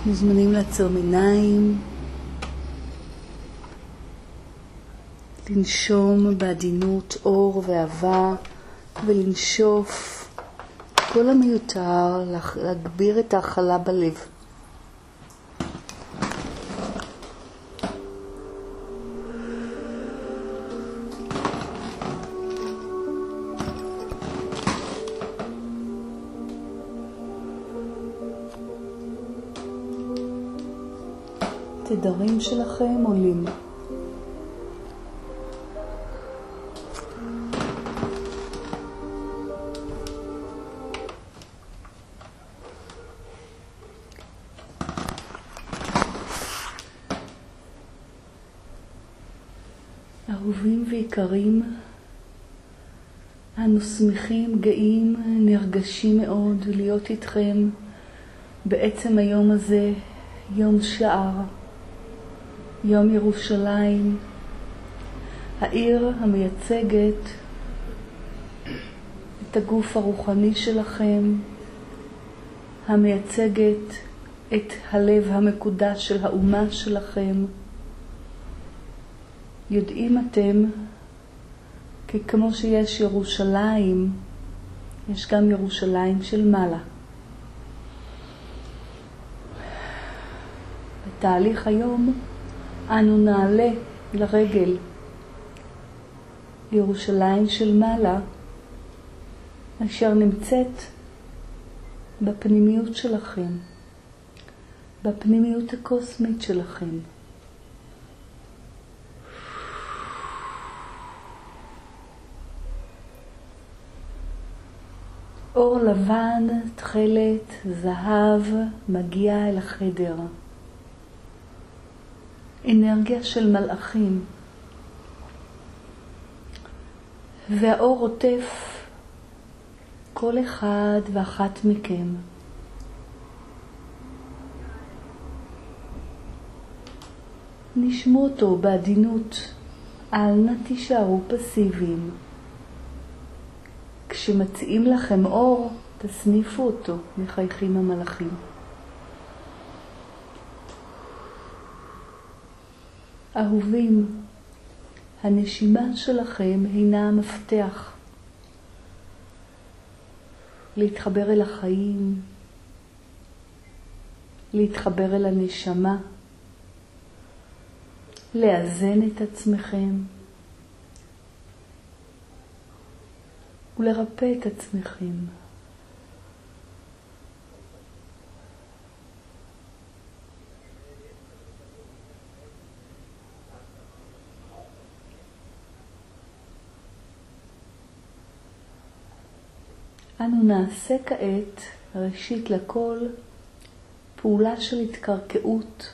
מוזמנים לעצום עיניים, לנשום בעדינות אור ואהבה ולנשוף כל המיותר, להגביר את ההכלה בלב. התדרים שלכם עולים. אהובים ויקרים, אנו שמחים, גאים, נרגשים מאוד להיות איתכם בעצם היום הזה, יום שער, יום ירושלים, העיר המייצגת את הגוף הרוחני שלכם, המייצגת את הלב המקודש של האומה שלכם. יודעים אתם כי כמו שיש ירושלים, יש גם ירושלים של מעלה. בתהליך היום אנו נעלה לרגל לירושלים של מעלה, אשר נמצאת בפנימיות שלכם, בפנימיות הקוסמית שלכם. אור לבן, תכלת, זהב מגיע אל החדר. אנרגיה של מלאכים. והאור עוטף כל אחד ואחת מכם. נשמו אותו בעדינות, אל נא תישארו פסיביים. כשמציעים לכם אור, תסניפו אותו, מחייכים המלאכים. אהובים, הנשימה שלכם הינה המפתח להתחבר אל החיים, להתחבר אל הנשמה, לאזן את עצמכם ולרפא את עצמכם. אנו נעשה כעת, ראשית לכל, פעולה של התקרקעות,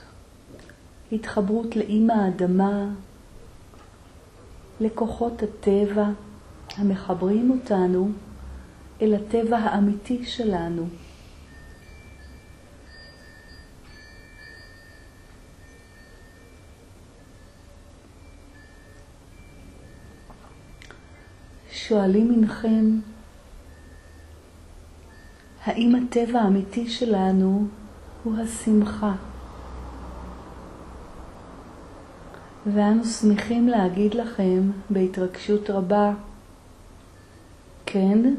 התחברות לאמא האדמה, לכוחות הטבע המחברים אותנו אל הטבע האמיתי שלנו. שואלים מנכם, האם הטבע האמיתי שלנו הוא השמחה? ואנו שמחים להגיד לכם בהתרגשות רבה, כן,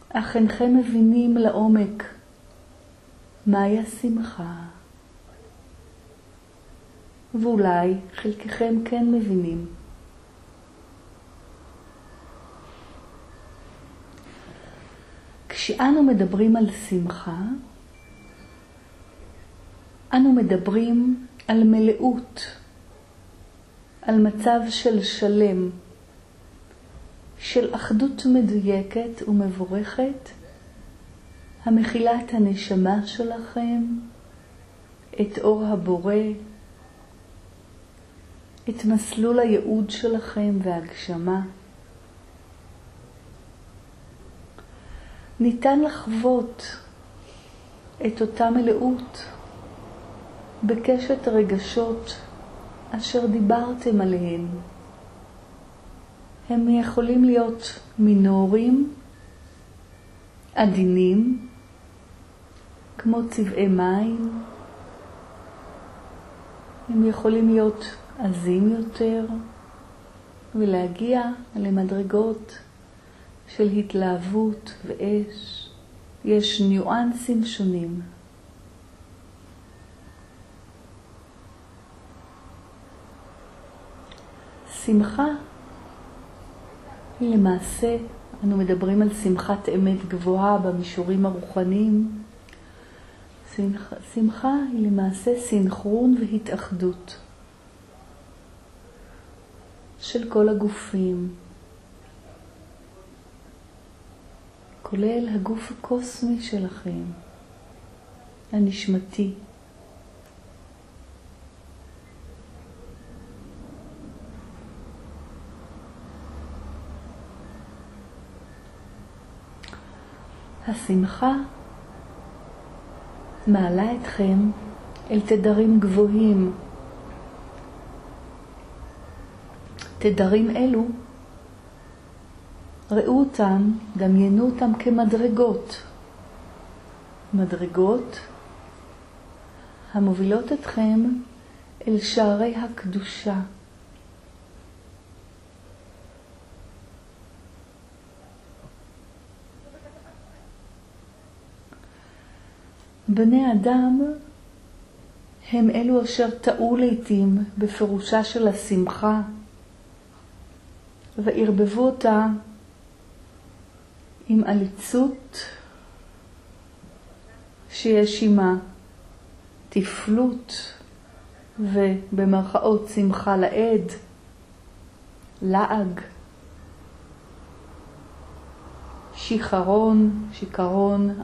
אך אינכם מבינים לעומק מהי השמחה. ואולי חלקכם כן מבינים. כשאנו מדברים על שמחה, אנו מדברים על מלאות, על מצב של שלם, של אחדות מדויקת ומבורכת, המכילה את הנשמה שלכם, את אור הבורא, את מסלול הייעוד שלכם והגשמה. ניתן לחוות את אותה מלאות בקשת רגשות אשר דיברתם עליהן. הם יכולים להיות מינוריים, עדינים, כמו צבעי מים. הם יכולים להיות עזים יותר ולהגיע למדרגות של התלהבות ואש. יש ניואנסים שונים. שמחה היא למעשה, אנו מדברים על שמחת אמת גבוהה במישורים הרוחניים. שמחה היא למעשה סינכרון והתאחדות של כל הגופים, כולל הגוף הקוסמי שלכם, הנשמתי. השמחה מעלה אתכם אל תדרים גבוהים. תדרים אלו, ראו אותם, דמיינו אותם כמדרגות. מדרגות המובילות אתכם אל שערי הקדושה. בני אדם הם אלו אשר טעו לעתים בפירושה של השמחה וערבבו אותה עם עליצות שיש עימה תפלות ובמרכאות שמחה לעד, לעג, שיכרון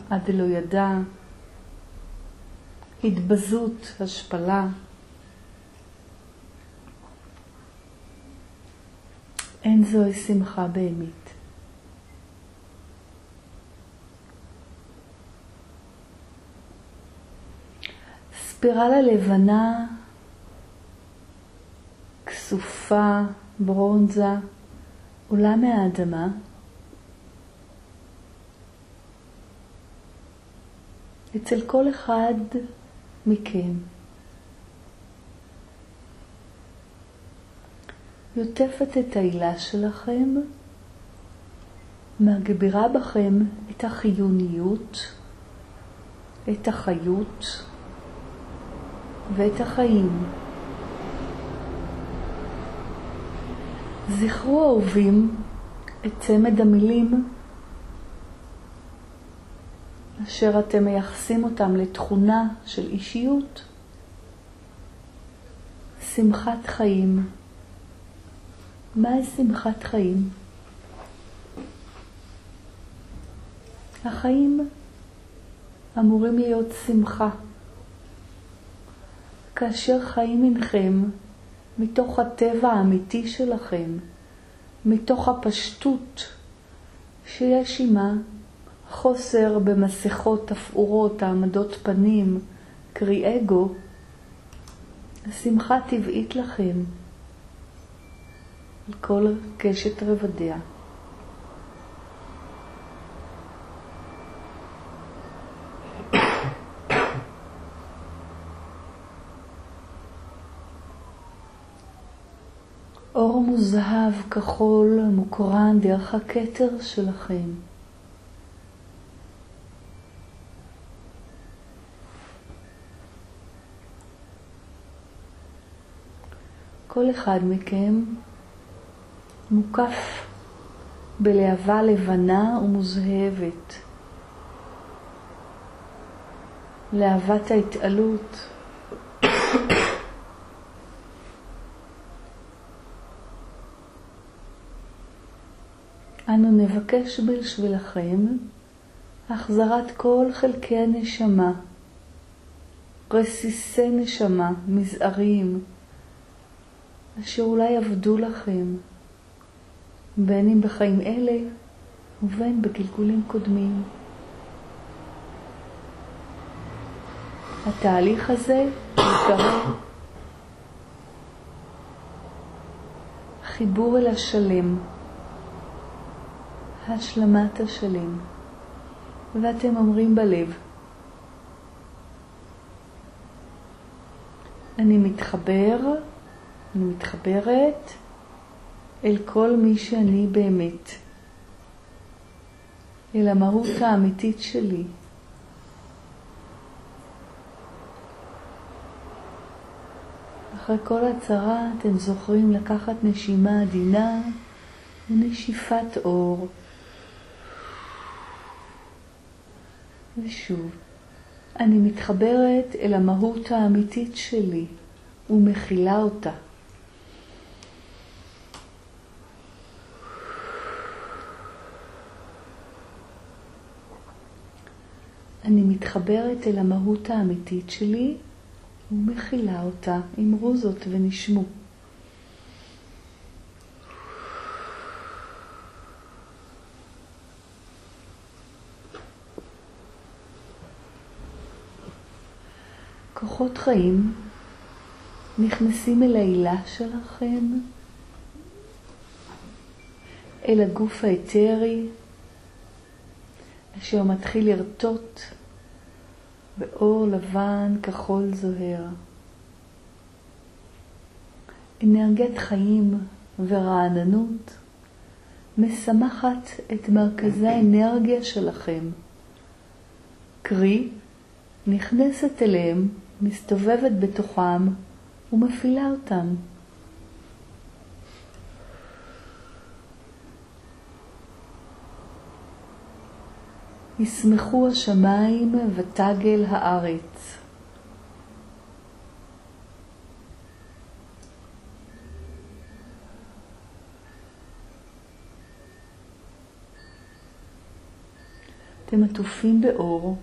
עד לא ידע, התבזות, השפלה. אין זוהי שמחה באמת. ספירלה לבנה, כסופה, ברונזה, עולה מהאדמה. אצל כל אחד מכם. יוטפת את העילה שלכם, מגבירה בכם את החיוניות, את החיות ואת החיים. זכרו אהובים את צמד המילים אשר אתם מייחסים אותם לתכונה של אישיות. שמחת חיים. מהי שמחת חיים? החיים אמורים להיות שמחה. כאשר חיים עמכם מתוך הטבע האמיתי שלכם, מתוך הפשטות שיש עימה חוסר במסכות תפאורות, העמדות פנים, קרי אגו, השמחה טבעית לכם על כל קשת רבדיה. אור מוזהב כחול מוקרן דרך הכתר שלכם. כל אחד מכם מוקף בלהבה לבנה ומוזהבת. להבת ההתעלות. אנו נבקש בשבילכם החזרת כל חלקי הנשמה, רסיסי נשמה, מזעריים, אשר אולי עבדו לכם, בין אם בחיים אלה ובין בגלגולים קודמים. התהליך הזה יקרא חיבור אל השלם, השלמת השלם. ואתם אומרים בלב, אני מתחברת אל כל מי שאני באמת, אל המהות האמיתית שלי. אחרי כל הצרה אתם זוכרים לקחת נשימה עדינה ונשיפת אור. ושוב, אני מתחברת אל המהות האמיתית שלי ומכילה אותה. אני מתחברת אל המהות האמיתית שלי ומכילה אותה. אמרו זאת ונשמו. כוחות חיים נכנסים אל העילה שלכם, אל הגוף האתרי, אשר מתחיל לרטוט באור לבן כחול זוהר. אנרגיית חיים ורעננות משמחת את מרכזי האנרגיה שלכם. קרי, נכנסת אליהם, מסתובבת בתוכם ומפעילה אותם. ישמחו השמיים ותגל הארץ. אתם עטופים באור,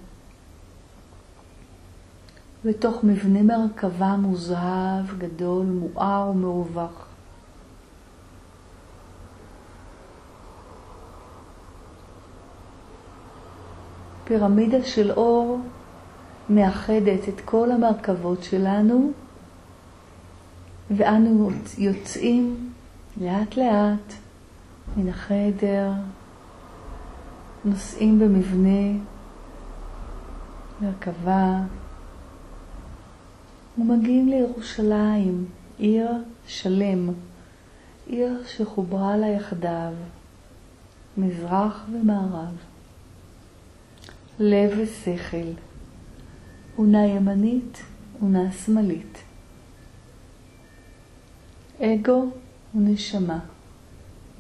בתוך מבנה מרכבה מוזהב, גדול, מואר ומאובך. פירמידה של אור מאחדת את כל המרכבות שלנו, ואנו יוצאים לאט לאט מן החדר, נוסעים במבנה מרכבה, ומגיעים לירושלים, עיר שלם, עיר שחוברה לה יחדיו, מזרח ומערב, לב ושכל, אונה ימנית אונה שמאלית, אגו ונשמה,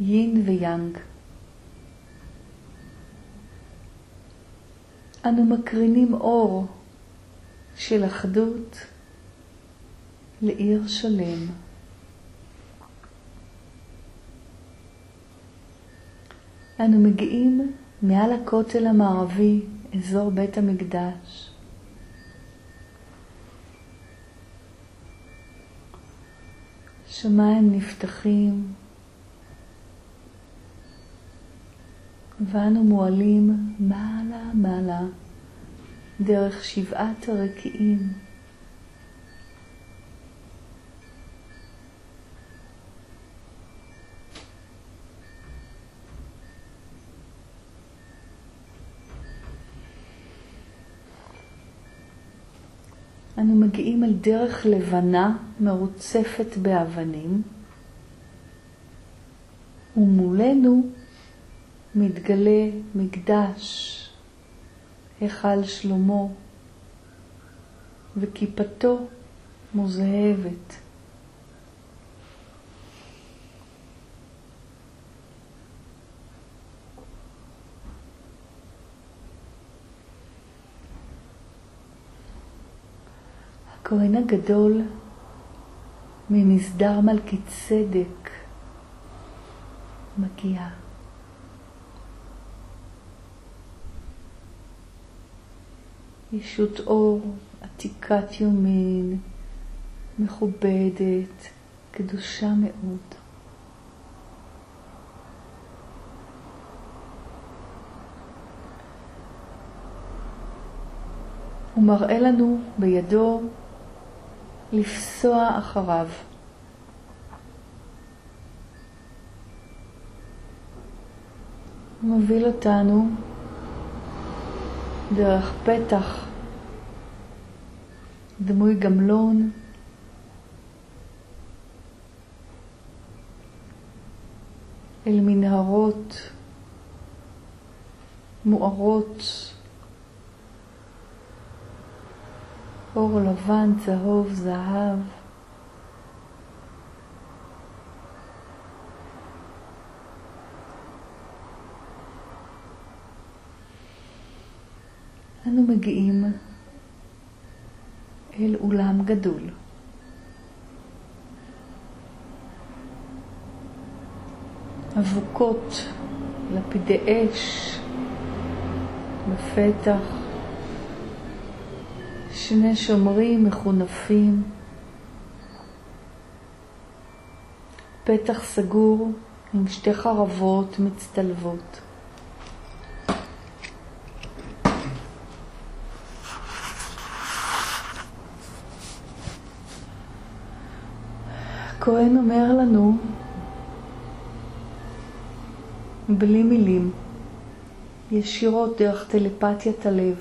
יין ויאנג. אנו מקרינים אור של אחדות לעיר שלם. אנו מגיעים מעל הכותל המערבי, אזור בית המקדש. שמיים נפתחים, ואנו מועלים מעלה מעלה דרך 7 הרקיעים. אנו מגיעים אל דרך לבנה מרוצפת באבנים, ומולנו מתגלה מקדש, היכל שלמה, וכיפתו מוזהבת. הכהן הגדול ממסדר מלכי צדק מגיע. ישות אור, עתיקת יומין, מכובדת, קדושה מאוד. הוא מראה לנו בידו לפסוע אחריו. הוא מוביל אותנו דרך פתח דמוי גמלון אל מנהרות מוארות, אור לבן, צהוב, זהב. אנו מגיעים אל אולם גדול. אבוקות, לפידי אש בפתח, שני שומרים מחונפים, פתח סגור עם שתי חרבות מצטלבות. הכהן אומר לנו בלי מילים, ישירות דרך טלפתיית הלב,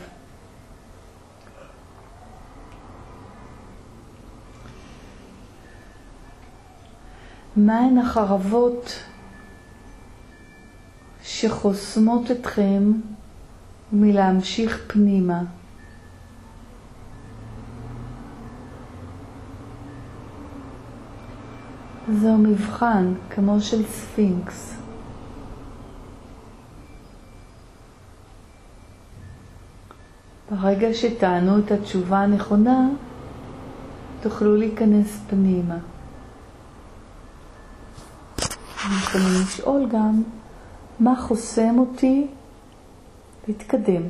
מהן החרבות שחוסמות אתכם מלהמשיך פנימה? זהו מבחן כמו של ספינקס. ברגע שתענו את התשובה הנכונה, תוכלו להיכנס פנימה. אתם יכולים לשאול גם מה חוסם אותי להתקדם.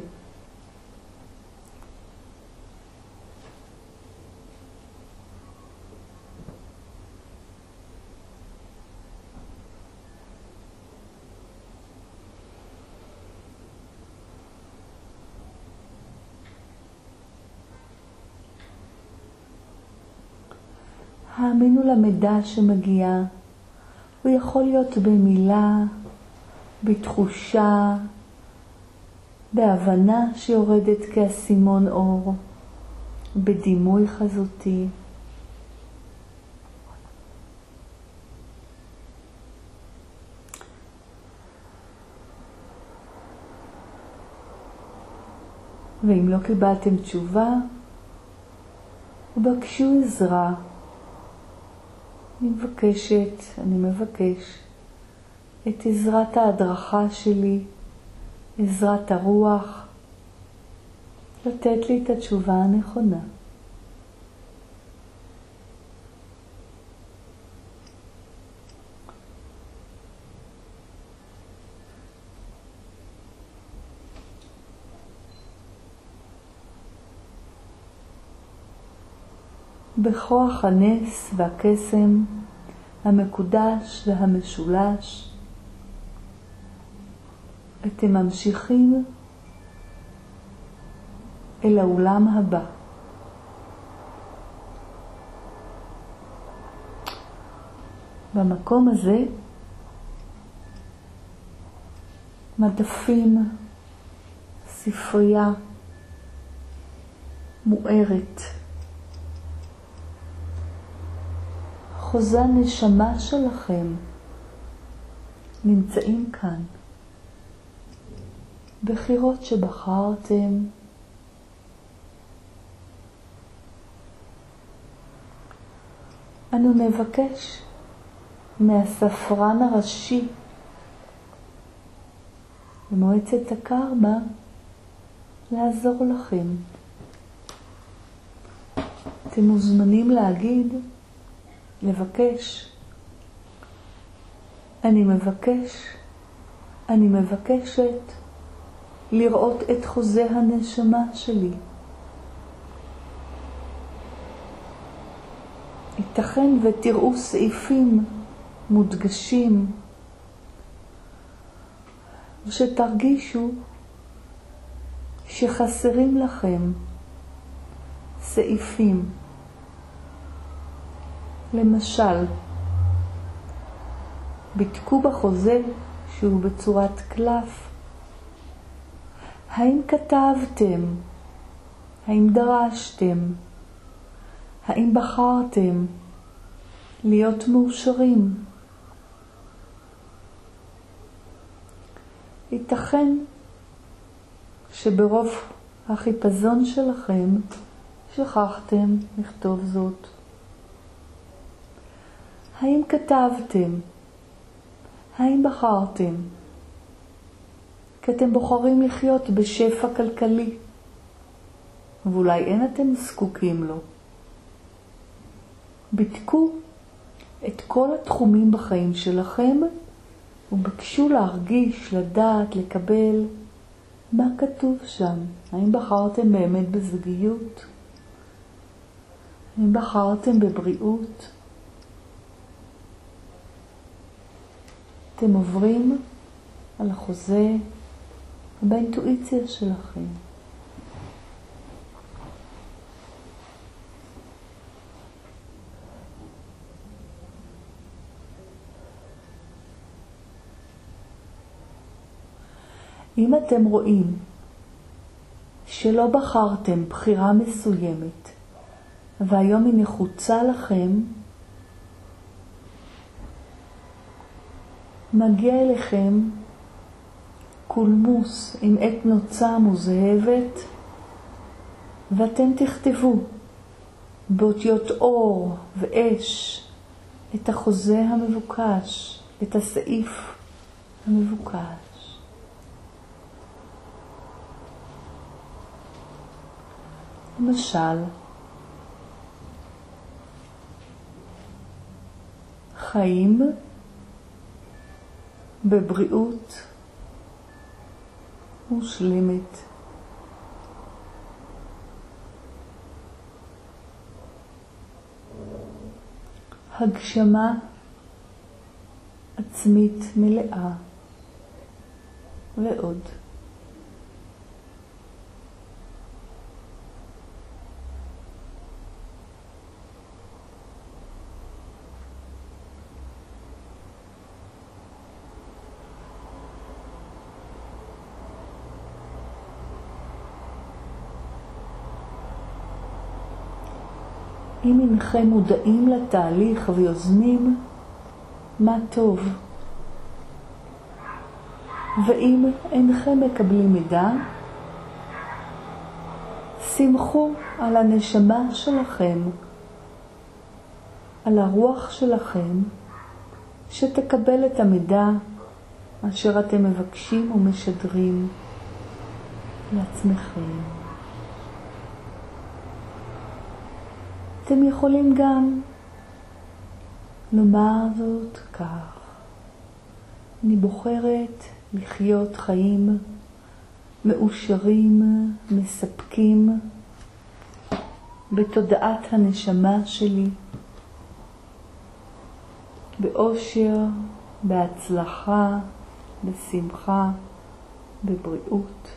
האמינו למידע שמגיע. הוא יכול להיות במילה, בתחושה, בהבנה שיורדת כאסימון אור, בדימוי חזותי. ואם לא קיבלתם תשובה, בקשו עזרה. אני מבקש את עזרת ההדרכה שלי, עזרת הרוח, לתת לי את התשובה הנכונה. בכוח הנס והקסם, המקודש והמשולש, אתם ממשיכים אל העולם הבא. במקום הזה מדפים, ספרייה מוארת, חוזה נשמה שלכם נמצאים כאן. בחירות שבחרתם, אנו נבקש מהספרן הראשי במועצת הקרמה לעזור לכם. אתם מוזמנים להגיד, לבקש, אני מבקשת לראות את חוזה הנשמה שלי. ייתכן ותראו סעיפים מודגשים, ושתרגישו שחסרים לכם סעיפים. למשל, בדקו בחוזה שהוא בצורת קלף. האם כתבתם? האם דרשתם? האם בחרתם להיות מאושרים? ייתכן שברוב החיפזון שלכם שכחתם לכתוב זאת. האם כתבתם? האם בחרתם? כי אתם בוחרים לחיות בשפע כלכלי, ואולי אין אתם זקוקים לו. בדקו את כל התחומים בחיים שלכם, ובקשו להרגיש, לדעת, לקבל מה כתוב שם. האם בחרתם באמת בזוגיות? האם בחרתם בבריאות? אתם עוברים על החוזה ובאינטואיציה שלכם. אם אתם רואים שלא בחרתם בחירה מסוימת והיום היא נחוצה לכם, מגיע אליכם קולמוס עם עת נוצה מוזהבת, ואתם תכתבו באותיות אור ואש את החוזה המבוקש, את הסעיף המבוקש. למשל, חיים בבריאות מושלמת. הגשמה עצמית מלאה ועוד. אם אינכם מודעים לתהליך ויוזמים, מה טוב. ואם אינכם מקבלים מידע, שמחו על הנשמה שלכם, על הרוח שלכם, שתקבל את המידע אשר אתם מבקשים ומשדרים לעצמכם. אתם יכולים גם לומר זאת כך: אני בוחרת לחיות חיים מאושרים, מספקים, בתודעת הנשמה שלי, באושר, בהצלחה, בשמחה, בבריאות.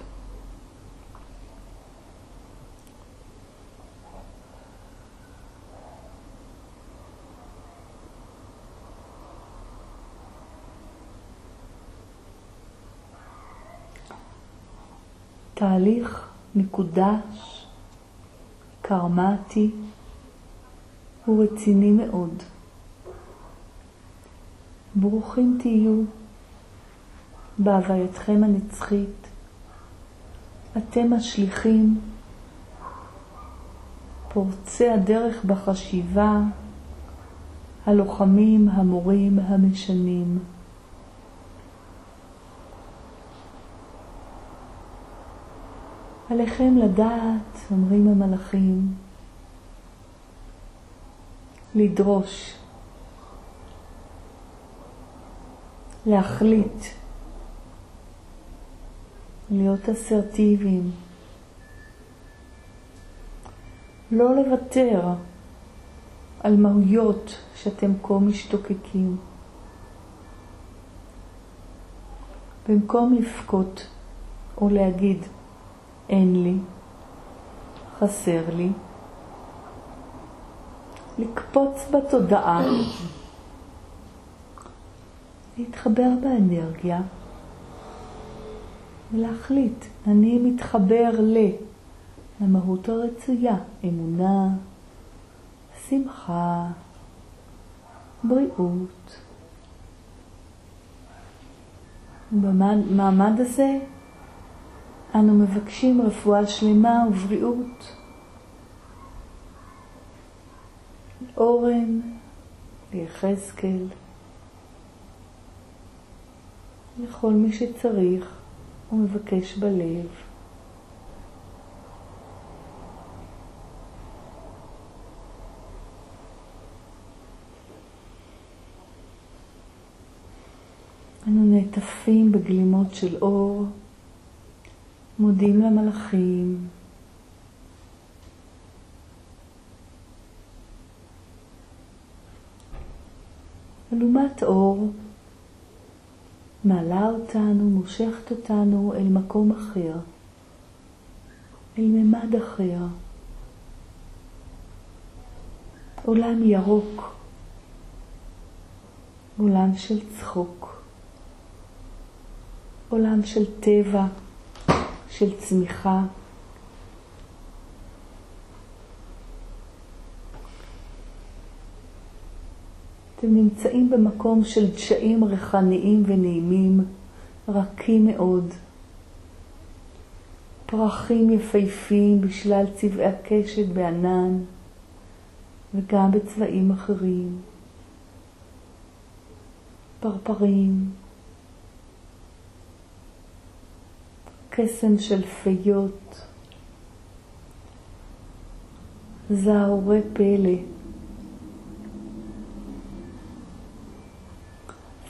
תהליך מקודש, קרמטי, הוא רציני מאוד. ברוכים תהיו בהווייתכם הנצחית. אתם השליחים, פורצי הדרך בחשיבה, הלוחמים, המורים, המשנים. עליכם לדעת, אומרים המלאכים, לדרוש, להחליט, להיות אסרטיביים, לא לוותר על מהויות שאתם כה משתוקקים. במקום לפקוט או להגיד אין לי, חסר לי, לקפוץ בתודעה, להתחבר באנרגיה ולהחליט, אני מתחבר למהות הרצויה, אמונה, שמחה, בריאות. במעמד הזה אנו מבקשים רפואה שלמה ובריאות. אורן, ליחזקאל, לכל מי שצריך ומבקש בלב. אנו נעטפים בגלימות של אור, מודים למלאכים, אלומת אור מעלה אותנו, מושכת אותנו אל מקום אחר, אל ממד אחר, עולם ירוק, עולם של צחוק, עולם של טבע, של צמיחה. אתם נמצאים במקום של דשאים ריחניים ונעימים, רכים מאוד. פרחים יפהפים בשלל צבעי הקשת בענן, וגם בצבעים אחרים. פרפרים, קסם של פיות, זעורי פלא.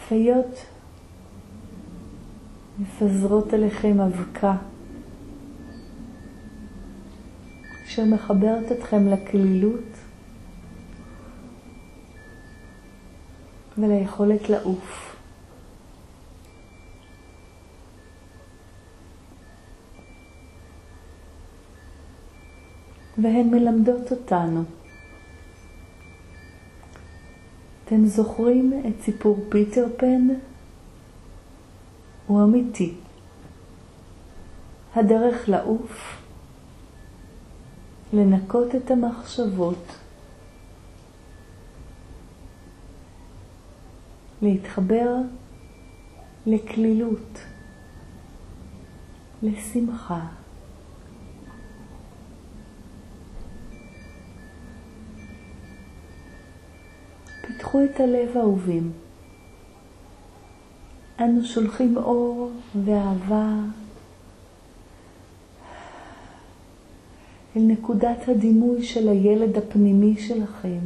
פיות מפזרות עליכם אבקה אשר מחברת אתכם לכלילות וליכולת לעוף. והן מלמדות אותנו. אתם זוכרים את סיפור פיטר פן? הוא אמיתי. הדרך לעוף, לנקות את המחשבות, להתחבר לכלילות, לשמחה. פתחו את הלב האהובים. אנו שולחים אור ואהבה אל נקודת הדימוי של הילד הפנימי שלכם.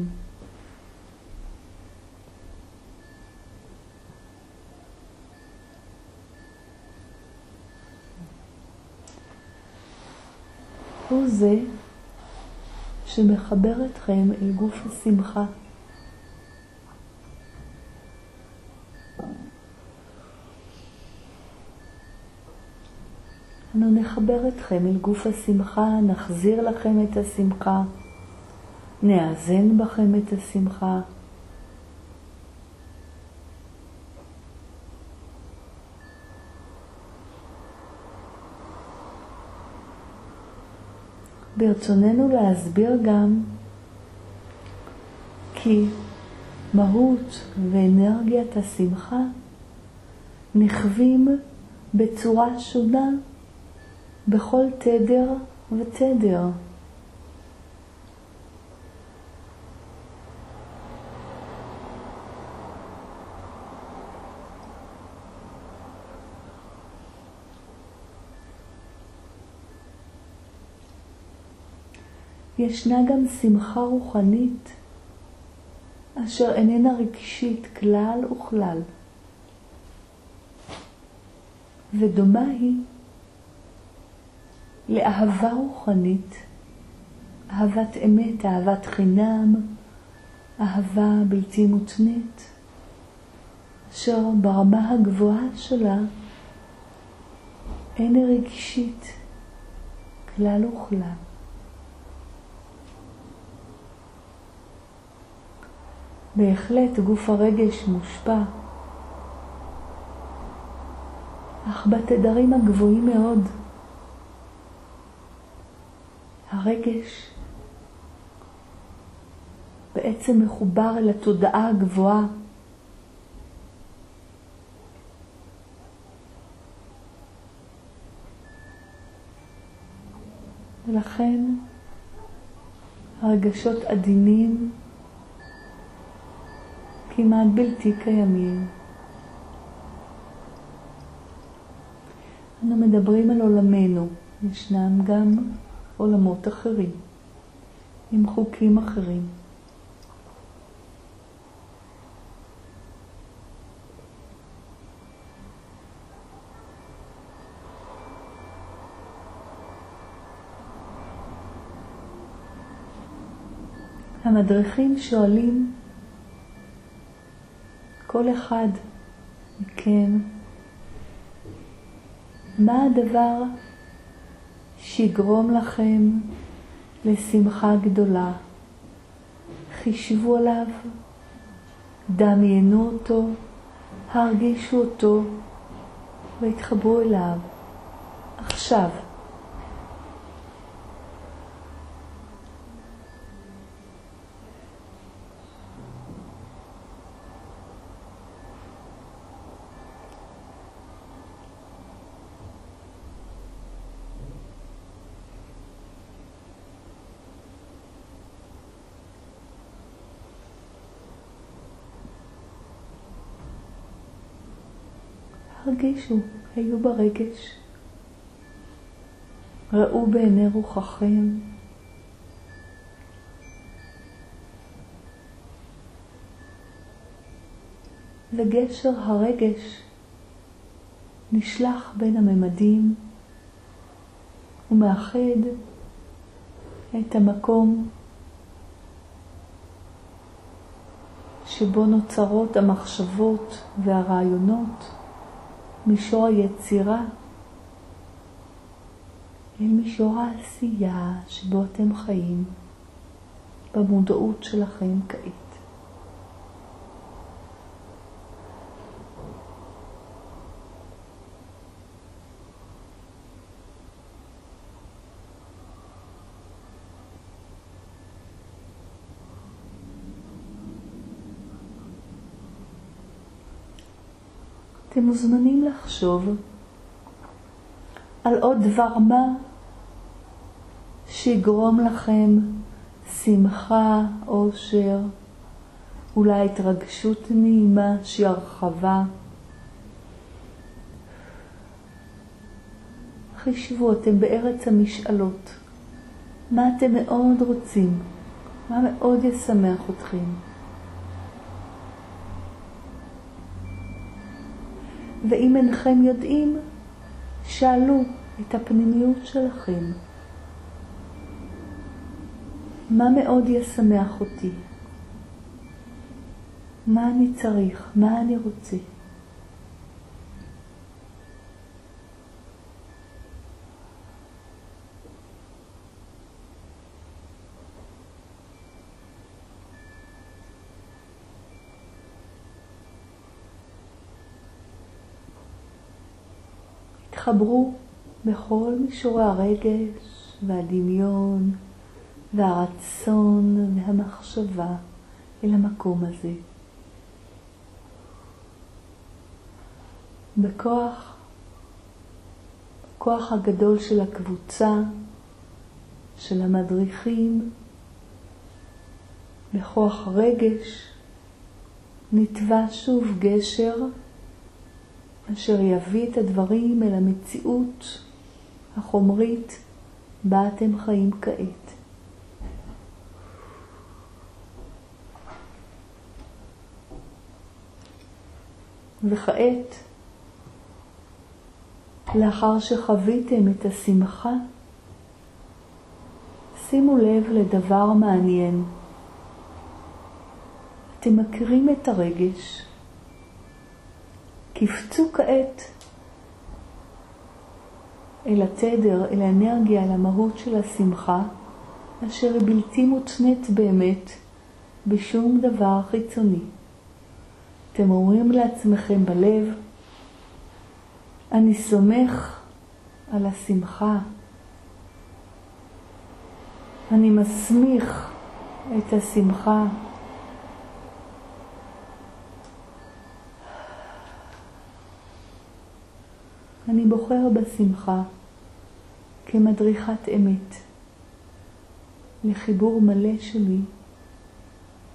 הוא זה שמחבר אתכם אל גוף השמחה. אנו נחבר אתכם אל גוף השמחה, נחזיר לכם את השמחה, נאזן בכם את השמחה. ברצוננו להסביר גם כי מהות ואנרגיית השמחה נחווים בצורה שונה בכל תדר ותדר. ישנה גם שמחה רוחנית אשר איננה רגשית כלל וכלל, ודומה היא לאהבה רוחנית, אהבת אמת, אהבת חינם, אהבה בלתי מותנית, אשר ברמה הגבוהה שלה אין רגשית כלל וכלל. בהחלט גוף הרגש מושפע, אך בתדרים הגבוהים מאוד. הרגש בעצם מחובר אל התודעה הגבוהה, ולכן הרגשות עדינים כמעט בלתי קיימים. אנו מדברים על עולמנו, ישנם גם עולמות אחרים, עם חוקים אחרים. המדריכים שואלים כל אחד מכם, מה הדבר שיגרום לכם לשמחה גדולה? חישבו עליו, דמיינו אותו, הרגישו אותו והתחברו אליו. עכשיו. הרגישו, היו ברגש, ראו בעיני רוחכם, וגשר הרגש נשלח בין הממדים ומאחד את המקום שבו נוצרות המחשבות והרעיונות, מישור היצירה אל מישור העשייה שבו אתם חיים במודעות שלכם כעת. אתם מוזמנים לחשוב על עוד דבר מה שיגרום לכם שמחה, אושר, אולי התרגשות נעימה שהיא הרחבה. חישבו, אתם בארץ המשאלות. מה אתם מאוד רוצים? מה מאוד ישמח אתכם? ואם אינכם יודעים, שאלו את הפנימיות שלכם. מה מאוד ישמח אותי? מה אני צריך? מה אני רוצה? התחברו בכל מישורי הרגש והדמיון והרצון והמחשבה אל המקום הזה. בכוח הגדול של הקבוצה, של המדריכים, בכוח הרגש, נטבע שוב גשר אשר יביא את הדברים אל המציאות החומרית בה אתם חיים כעת. וכעת, לאחר שחוויתם את השמחה, שימו לב לדבר מעניין. אתם מכירים את הרגש. קפצו כעת אל התדר, אל האנרגיה, אל המהות של השמחה, אשר היא בלתי מותנית באמת בשום דבר חיצוני. אתם אומרים לעצמכם בלב, אני סומך על השמחה. אני מסמיך את השמחה. אני בוחר בשמחה כמדריכת אמת. לחיבור מלא שלי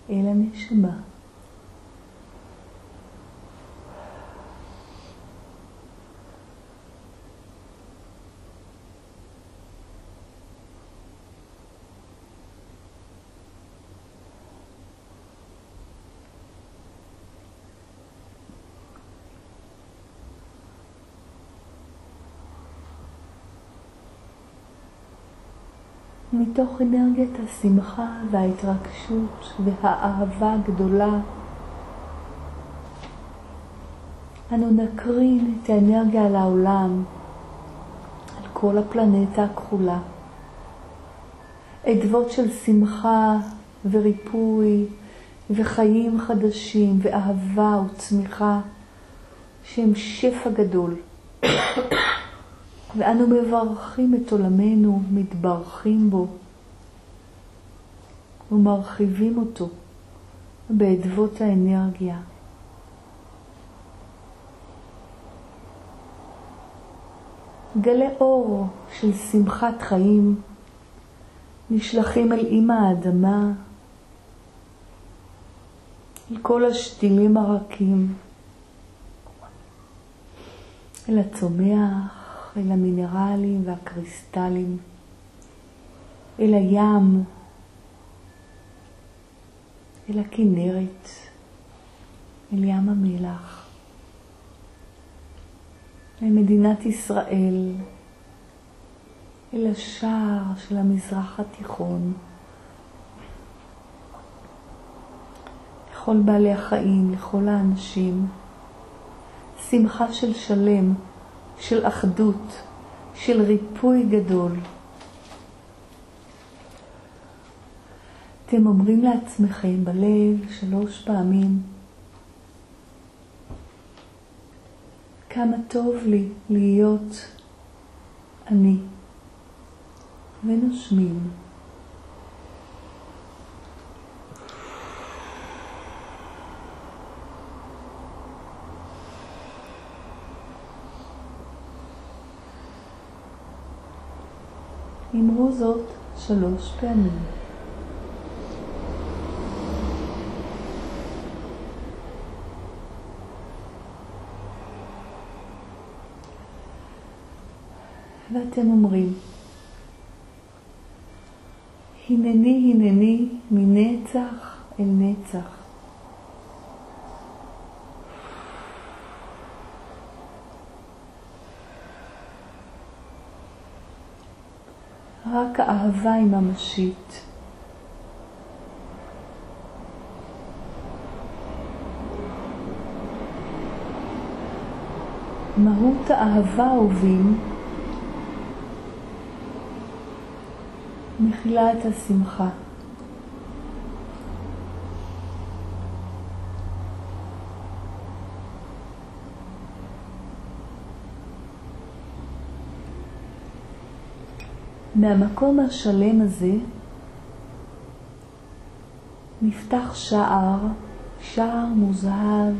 אל הנשמה. מתוך אנרגיית השמחה וההתרגשות והאהבה הגדולה, אנו נקרין את האנרגיה על העולם, על כל הפלנטה הכחולה. עדבות של שמחה וריפוי וחיים חדשים ואהבה וצמיחה שהם שפע גדול. ואנו מברכים את עולמנו, מתברכים בו ומרחיבים אותו בעדבות האנרגיה. גלי אור של שמחת חיים נשלחים אל אמא האדמה, אל כל השתילים הרכים, אל הצומח, אל המינרלים והקריסטלים, אל הים, אל הכנרת, אל ים המלח, אל מדינת ישראל, אל השער של המזרח התיכון, לכל בעלי החיים, לכל האנשים, שמחה של שלם, של אחדות, של ריפוי גדול. אתם אומרים לעצמכם בלב 3 פעמים, כמה טוב לי להיות אני, ונושמים. אמרו זאת 3 פעמים. ואתם אומרים, הנני הנני מנצח אל נצח. רק האהבה היא ממשית. מהות האהבה אהובים מכילה את השמחה. מהמקום השלם הזה נפתח שער מוזהב,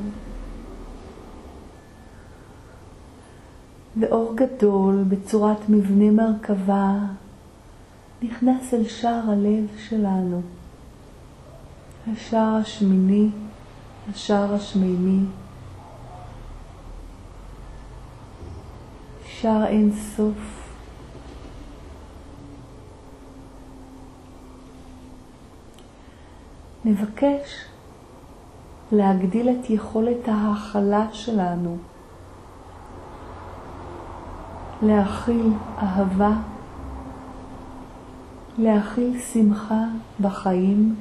ואור גדול בצורת מבנה מרכבה נכנס אל שער הלב שלנו, השער השמיני, השער השמימי, שער אין סוף. נבקש להגדיל את יכולת ההכלה שלנו, להכיל אהבה, להכיל שמחה בחיים,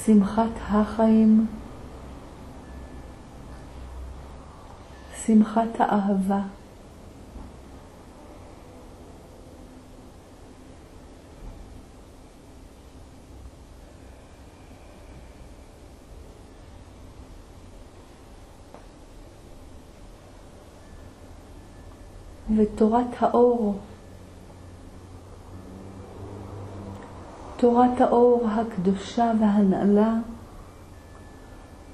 שמחת החיים, שמחת האהבה. ותורת האור, תורת האור הקדושה והנעלה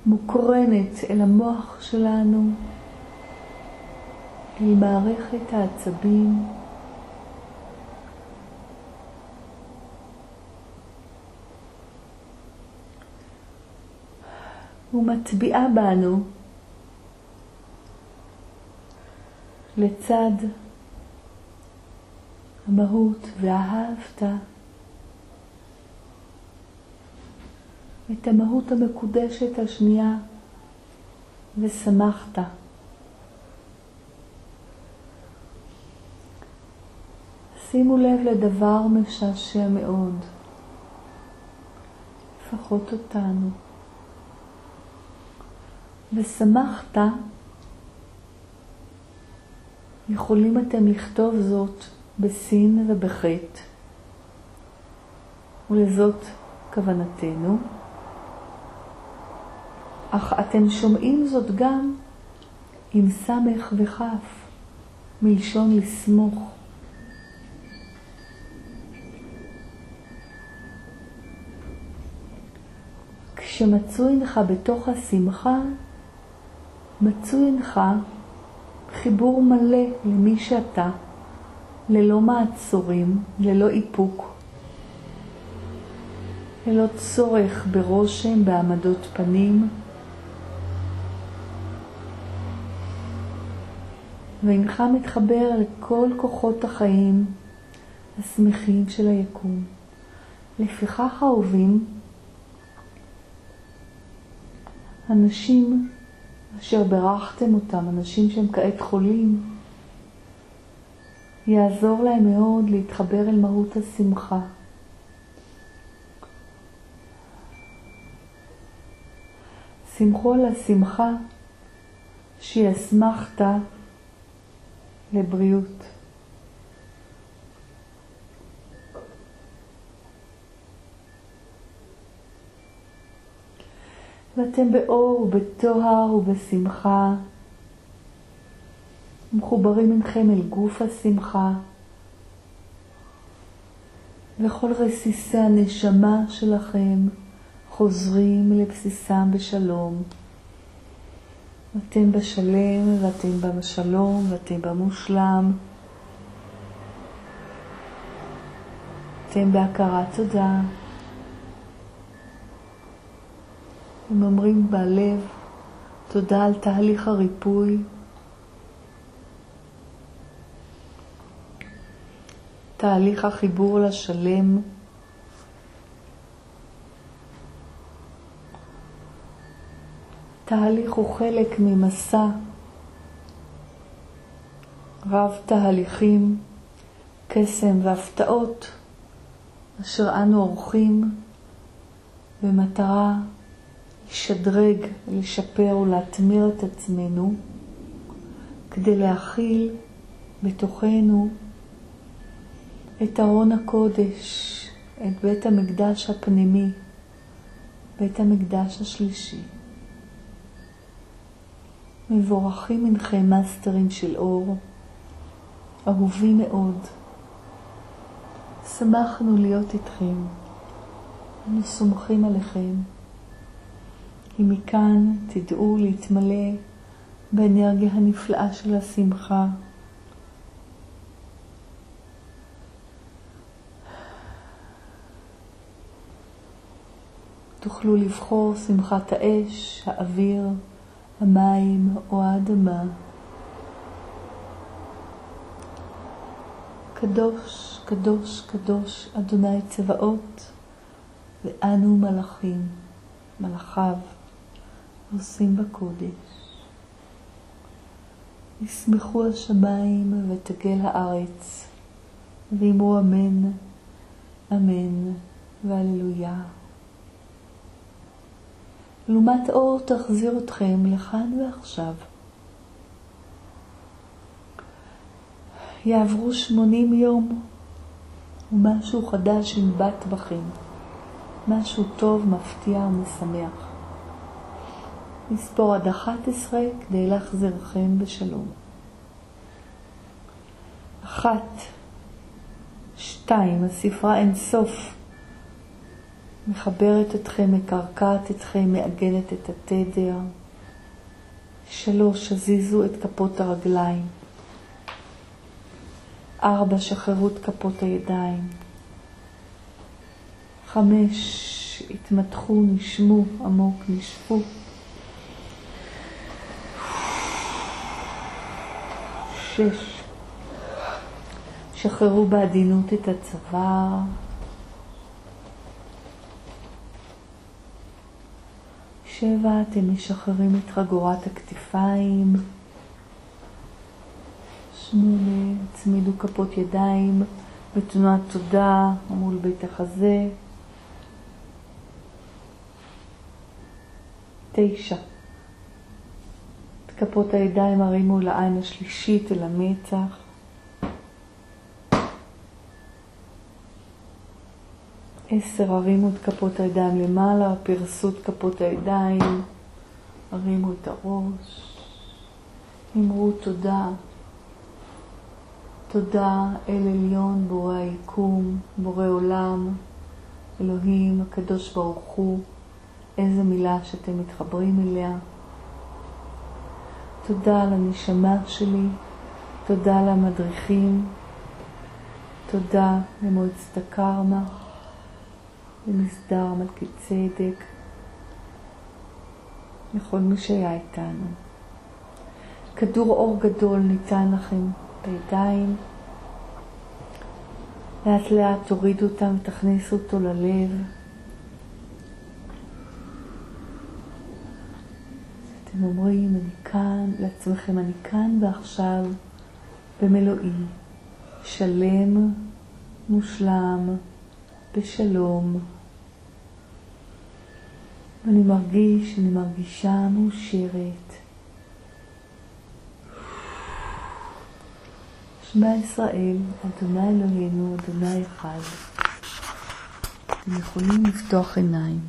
מוקרנת אל המוח שלנו, אל מערכת העצבים, ומטביעה בנו לצד המהות ואהבת את המהות המקודשת השנייה ושמחת. שימו לב לדבר משעשע מאוד, לפחות אותנו. ושמחת, יכולים אתם לכתוב זאת בסין ובחטא, ולזאת כוונתנו, אך אתם שומעים זאת גם עם סמך וחף, מלשון לסמוך. כשמצוי אינך בתוך השמחה, מצוי אינך חיבור מלא למי שאתה, ללא מעצורים, ללא איפוק, ללא צורך ברושם, בעמדות פנים, ואינך מתחבר לכל כוחות החיים השמחים של היקום. לפיכך אהובים, אנשים אשר ברכתם אותם, אנשים שהם כעת חולים, יעזור להם מאוד להתחבר אל מהות השמחה. שמחו על השמחה שהיא אסמכתה לבריאות. ואתם באור ובטוהר ובשמחה, מחוברים אינכם אל גוף השמחה, וכל רסיסי הנשמה שלכם חוזרים לבסיסם בשלום. אתם בשלם ואתם בשלום ואתם במושלם. אתם בהכרת תודה. הם אומרים בלב תודה על תהליך הריפוי, תהליך החיבור לשלם, תהליך הוא חלק ממסע רב תהליכים, קסם והפתעות אשר אנו עורכים במטרה לשדרג, לשפר ולהתמיר את עצמנו כדי להכיל בתוכנו את ארון הקודש, את בית המקדש הפנימי, בית המקדש השלישי. מבורכים אינכם מאסטרים של אור, אהובים מאוד. שמחנו להיות איתכם, אנו סומכים עליכם. כי מכאן תדעו להתמלא באנרגיה הנפלאה של השמחה. תוכלו לבחור שמחת האש, האוויר, המים או האדמה. קדוש, קדוש, קדוש, אדוני צבאות, ואנו מלאכים, מלאכיו, עושים בקודש. ישמחו השמיים ותגל הארץ, ואמרו אמן, אמן והללויה. לעומת אור תחזיר אתכם לכאן ועכשיו. יעברו 80 יום ומשהו חדש ינבט בכם, משהו טוב, מפתיע ומשמח. נספור עד 11 כדי להחזירכם בשלום. 1, 2, הספרה אין סוף מחברת אתכם, מקרקעת אתכם, מעגנת את התדר. 3, הזיזו את כפות הרגליים. 4, שחררו את כפות הידיים. 5, התמתחו, נשמו עמוק, נשפו. 6. שחררו בעדינות את הצוואר. 7. אתם משחררים את חגורת הכתפיים. 8. הצמידו כפות ידיים בתנועת תודה מול בית החזה. 9. את כפות הידיים הרימו לעין השלישית אל המצח. 10. הרימו את כפות הידיים למעלה, פרסו את כפות הידיים, הרימו את הראש, אמרו תודה. תודה אל עליון, בורא היקום, בורא עולם, אלוהים, הקדוש ברוך הוא, איזה מילה שאתם מתחברים אליה. תודה לנשמה שלי, תודה למדריכים, תודה למועצת הקרמה, למסדר מלכי צדק, לכל מי שהיה איתנו. כדור אור גדול ניתן לכם בידיים. לאט לאט תורידו אותם ותכניסו אותו ללב. אתם אומרים, אני כאן, לעצמכם, אני כאן ועכשיו במלואי, שלם, מושלם, בשלום. אני מרגישה מאושרת. שמע ישראל, אדוני אלוהינו, אדוני אחד. אתם יכולים לפתוח עיניים.